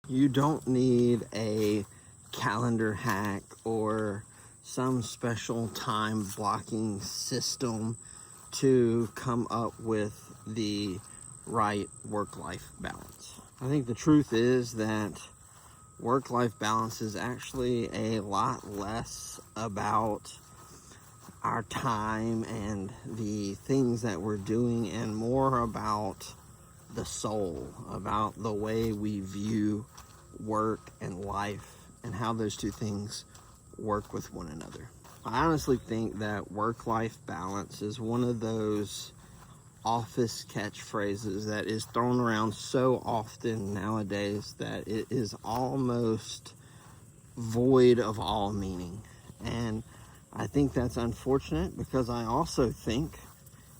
You don't need a calendar hack or some special time blocking system to come up with the right work-life balance. I think the truth is that work-life balance is actually a lot less about our time and the things that we're doing and more about the soul, about the way we view work and life and how those two things work with one another. I honestly think that work-life balance is one of those office catchphrases that is thrown around so often nowadays that it is almost void of all meaning. And I think that's unfortunate because I also think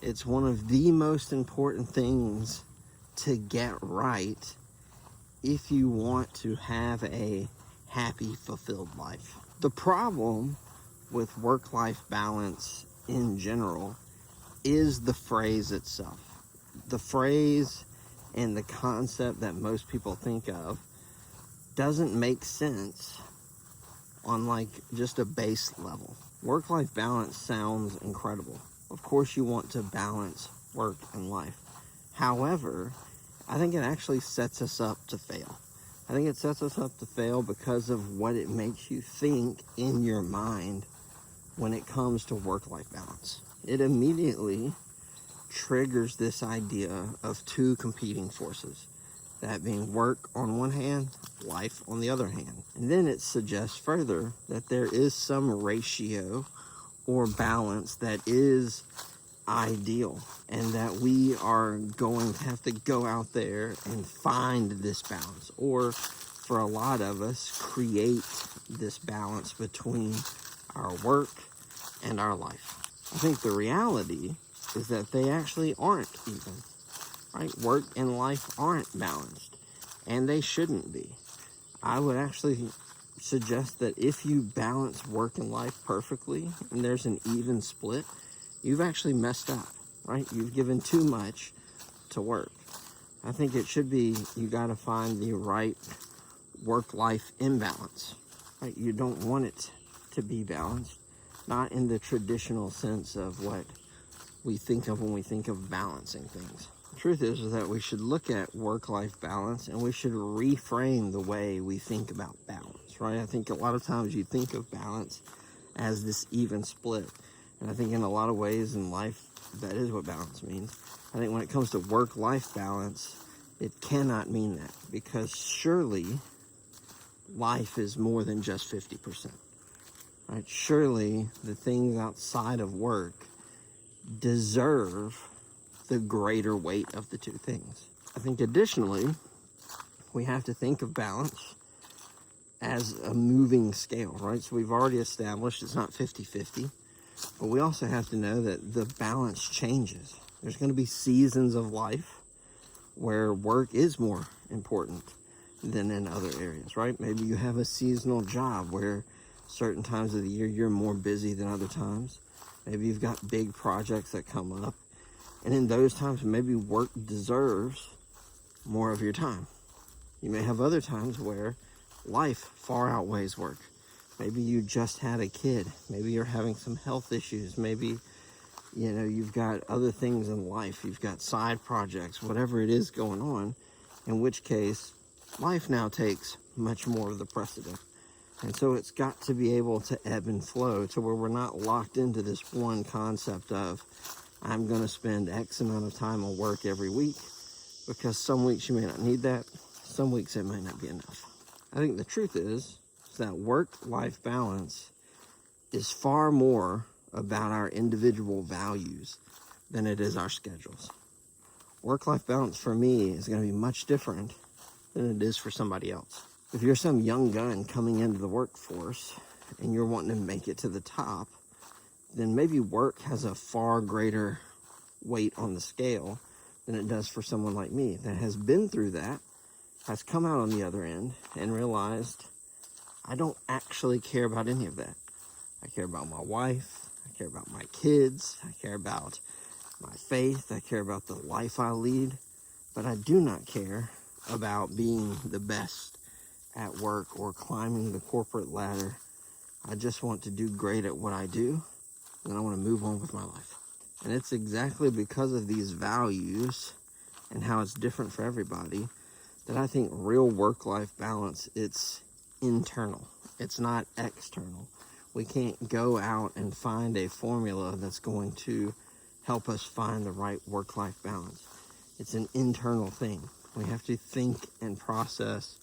it's one of the most important things to get right if you want to have a happy, fulfilled life. The problem with work-life balance in general is the phrase itself. The phrase and the concept that most people think of doesn't make sense on like just a base level. Work-life balance sounds incredible. Of course you want to balance work and life. However, I think it actually sets us up to fail. I think it sets us up to fail because of what it makes you think in your mind when it comes to work-life balance. It immediately triggers this idea of two competing forces, that being work on one hand, life on the other hand. And then it suggests further that there is some ratio or balance that is ideal and that we are going to have to go out there and find this balance, or for a lot of us, create this balance between our work and our life. I think the reality is that they actually aren't even, right? Work and life aren't balanced, and they shouldn't be. I would actually suggest that if you balance work and life perfectly and there's an even split, you've actually messed up, right? You've given too much to work. I think it should be, you got to find the right work-life imbalance, right? You don't want it to be balanced, not in the traditional sense of what we think of when we think of balancing things. The truth is that we should look at work-life balance and we should reframe the way we think about balance, right? I think a lot of times you think of balance as this even split. And I think in a lot of ways in life, that is what balance means. I think when it comes to work-life balance, it cannot mean that, because surely life is more than just 50%, right? Surely the things outside of work deserve the greater weight of the two things. I think additionally, we have to think of balance as a moving scale, right? So we've already established it's not 50-50. But we also have to know that the balance changes. There's going to be seasons of life where work is more important than in other areas, right? Maybe you have a seasonal job where certain times of the year you're more busy than other times. Maybe you've got big projects that come up. And in those times, maybe work deserves more of your time. You may have other times where life far outweighs work. Maybe you just had a kid. Maybe you're having some health issues. Maybe, you've got other things in life. You've got side projects, whatever it is going on, in which case life now takes much more of the precedent. And so it's got to be able to ebb and flow to where we're not locked into this one concept of, I'm going to spend X amount of time on work every week, because some weeks you may not need that. Some weeks it might not be enough. I think the truth is that work-life balance is far more about our individual values than it is our schedules. Work-life balance for me is going to be much different than it is for somebody else. If you're some young gun coming into the workforce and you're wanting to make it to the top, then maybe work has a far greater weight on the scale than it does for someone like me that has been through that, has come out on the other end and realized I don't actually care about any of that. I care about my wife. I care about my kids. I care about my faith. I care about the life I lead. But I do not care about being the best at work or climbing the corporate ladder. I just want to do great at what I do, and I want to move on with my life. And it's exactly because of these values and how it's different for everybody that I think real work-life balance, it's internal. It's not external. We can't go out and find a formula that's going to help us find the right work-life balance. It's an internal thing. We have to think and process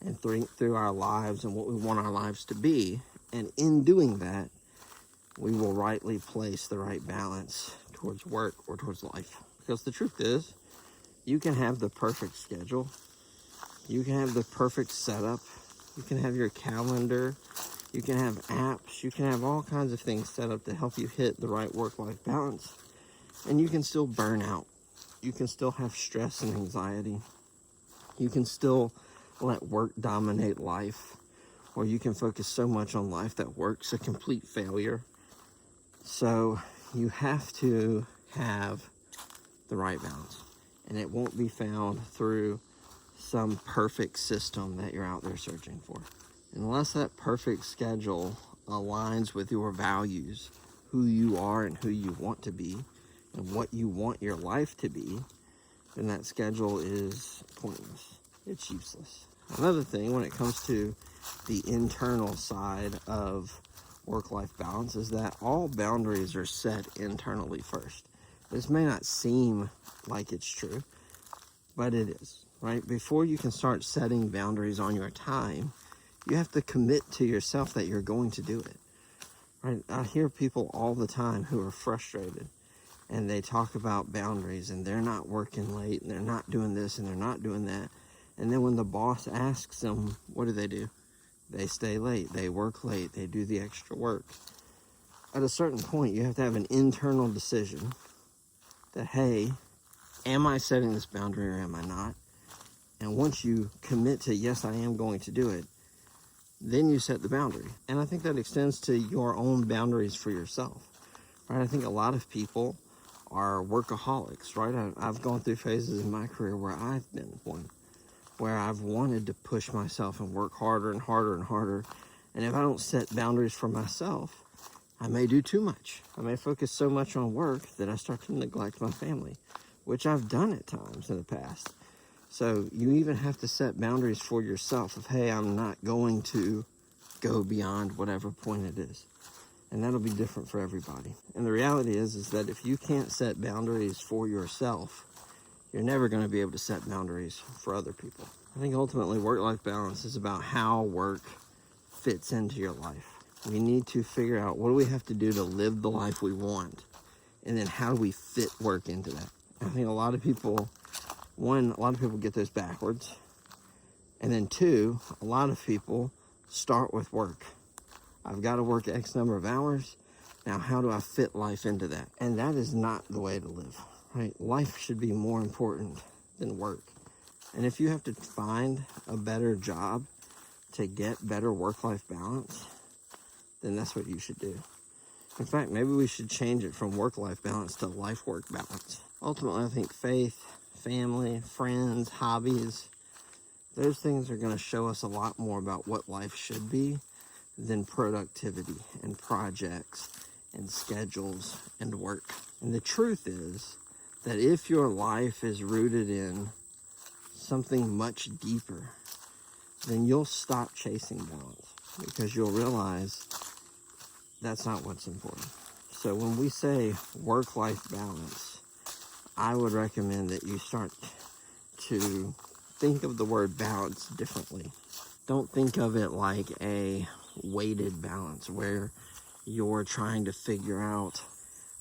and think through our lives and what we want our lives to be. And in doing that, we will rightly place the right balance towards work or towards life. Because the truth is, you can have the perfect schedule. You can have the perfect setup. You can have your calendar. You can have apps. You can have all kinds of things set up to help you hit the right work-life balance. And you can still burn out. You can still have stress and anxiety. You can still let work dominate life. Or you can focus so much on life that work's a complete failure. So you have to have the right balance. And it won't be found through some perfect system that you're out there searching for. Unless that perfect schedule aligns with your values, who you are and who you want to be, and what you want your life to be, then that schedule is pointless. It's useless. Another thing when it comes to the internal side of work-life balance is that all boundaries are set internally first. This may not seem like it's true, but it is, right? Before you can start setting boundaries on your time, you have to commit to yourself that you're going to do it, right? I hear people all the time who are frustrated, and they talk about boundaries, and they're not working late, and they're not doing this, and they're not doing that. And then when the boss asks them, what do? They stay late, they work late, they do the extra work. At a certain point, you have to have an internal decision that, hey, am I setting this boundary or am I not? And once you commit to, yes, I am going to do it, then you set the boundary. And I think that extends to your own boundaries for yourself, right? I think a lot of people are workaholics, right? I've gone through phases in my career where I've been one, where I've wanted to push myself and work harder and harder and harder. And if I don't set boundaries for myself, I may do too much. I may focus so much on work that I start to neglect my family, which I've done at times in the past. So you even have to set boundaries for yourself of, hey, I'm not going to go beyond whatever point it is. And that'll be different for everybody. And the reality is that if you can't set boundaries for yourself, you're never going to be able to set boundaries for other people. I think ultimately work-life balance is about how work fits into your life. We need to figure out what do we have to do to live the life we want, and then how do we fit work into that. I think a lot of people get this backwards, and then two, a lot of people start with work. I've got to work X number of hours. Now, how do I fit life into that? And that is not the way to live, right? Life should be more important than work. And if you have to find a better job to get better work-life balance, then that's what you should do. In fact, maybe we should change it from work-life balance to life-work balance. Ultimately, I think faith, family, friends, hobbies, those things are going to show us a lot more about what life should be than productivity and projects and schedules and work. And the truth is that if your life is rooted in something much deeper, then you'll stop chasing balance because you'll realize that's not what's important. So when we say work-life balance, I would recommend that you start to think of the word balance differently. Don't think of it like a weighted balance where you're trying to figure out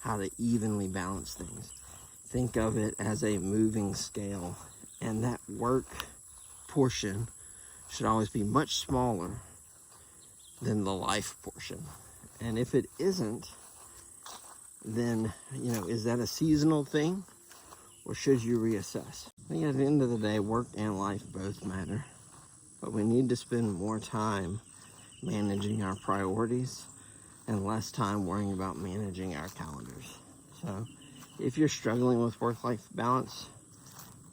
how to evenly balance things. Think of it as a moving scale, and that work portion should always be much smaller than the life portion. And if it isn't, then, is that a seasonal thing, or should you reassess? I think at the end of the day, work and life both matter, but we need to spend more time managing our priorities and less time worrying about managing our calendars. So if you're struggling with work-life balance,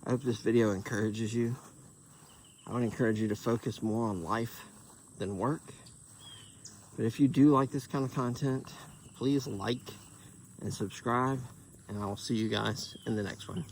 I hope this video encourages you. I I would encourage you to focus more on life than work. But if you do like this kind of content, please like and subscribe, and I will see you guys in the next one.